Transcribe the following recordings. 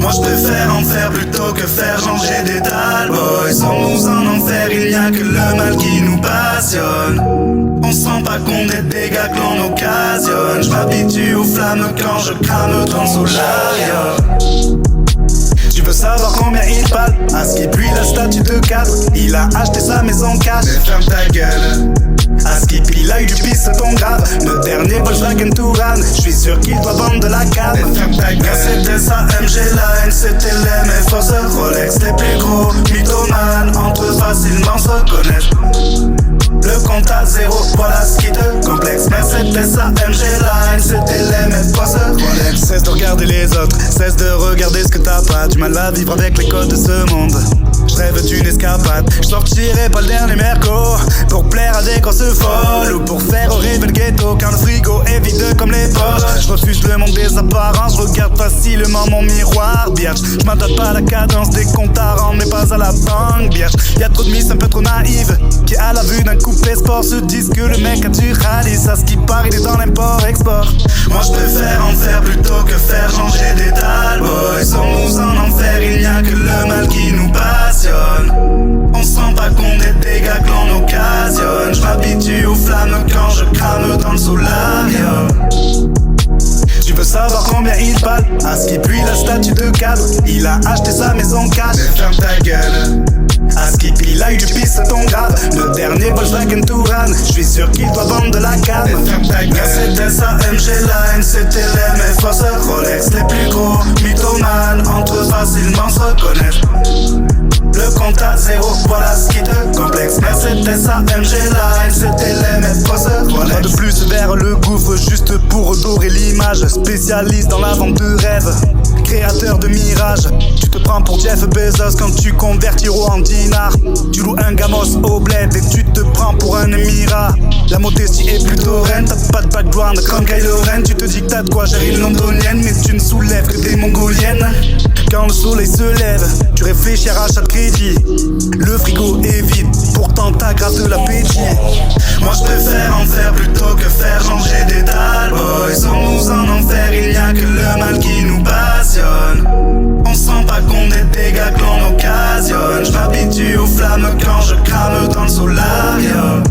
Moi je préfère en faire plutôt que faire changer d'état. Boy, sommes-nous en enfer, il n'y a que le mal qui nous passionne. On se rend pas compte des dégâts que l'on occasionne. Je m'habitue aux flammes quand je crame dans le solarium. Tu veux savoir combien il parle? À ce qui puis la statue de cadre. Il a acheté sa maison cash. Mais ferme ta gueule. À ce qui il a eu du piston grave. Le dernier Volkswagen Touran. J'suis sûr qu'il doit vendre de la cave. Mais ferme ta gueule. C'était sa MG Line, c'était les mes forces Rolex. Les plus gros mythomanes entre eux facilement se reconnaissent. Le compte à zéro, voilà ce qui te complexe. Mais c'était sa MG Line, c'était les mêmes forces Rolex. Cesse de regarder les autres, cesse de regarder ce que t'as pas. Du mal à vivre avec les codes de ce monde. Je rêve d'une escapade, je sortirai pas le dernier merco pour plaire à des grosses folles ou pour faire rêver le ghetto quand le frigo est vide comme les poches. Je refuse le monde des apparences, je regarde facilement mon miroir, biatch. Je m'adapte pas à la cadence des comptes à rendre mais pas à la banque, biatch. Y'a trop de miss un peu trop naïves qui à la vue d'un coupé sport se disent que le mec naturalise. À ce qui paraît il est dans l'import-export. Moi je préfère en faire plutôt que faire changer d'état. Boy, sommes-nous en enfer, il n'y a que le mal qui nous passionne. On se rend pas compte des dégâts que l'on occasionne. Je m'habitue aux flammes quand je crame dans le solarium. Tu veux savoir combien il parle? À ce qui puis la statue de cadre. Il a acheté sa maison cash. Mais ferme ta gueule. À ce qui il a eu du piston grave. Le dernier Volkswagen Touran. J'suis sûr qu'il doit vendre de la cave. Mais ferme ta gueule. C'était sa MG Line, c'était les mêmes forces Rolex. Les plus gros mythomanes entre eux facilement se reconnaissent. Le compte à zéro, voilà ce qui te complexe. Mais c'était sa MG Line, c'était les mêmes forces Rolex. Pas de plus vers le gouffre, juste pour redorer l'image. Spécialiste dans la vente de rêves, créateur de mirages. Tu te prends pour Jeff Bezos quand tu convertis euros en dinars. Tu loues un gamos au bled et tu te prends pour un émirat. La modestie est plutôt reine, t'as pas de background comme Kylo Ren. Tu te dis que t'as de quoi gérer une londonienne, mais tu ne soulèves que des mongoliennes. Quand le soleil se lève, tu réfléchis à rachat de crédit. Le frigo est vide, pourtant t'as grave de l'appétit. Moi je préfère en faire plutôt que faire changer d'état. Boy, sommes-nous en enfer, il n'y a que le mal qui nous passionne. On se rend pas compte des dégâts que l'on occasionne. Je m'habitue aux flammes quand je crame dans le solarium.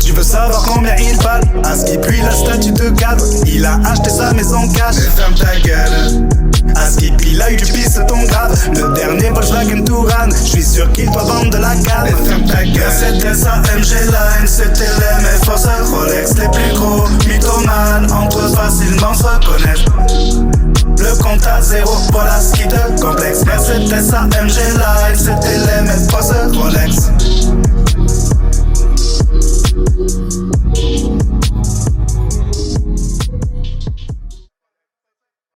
Tu veux savoir combien il parle? À ce qui puis la statue de cadre. Il a acheté sa maison cash. Mais ferme ta gueule. À ce qui il a eu du piston grave. Le dernier Volkswagen Touran. J'suis sûr qu'il doit vendre de la cave. Mais ferme ta gueule. C'était sa MG Line, c'était les mêmes forces Rolex. Les plus gros mythomanes entre eux facilement se reconnaissent. Le compte à zéro, voilà ce qui te complexe. Mais c'était sa MG Line, c'était les mêmes forces Rolex.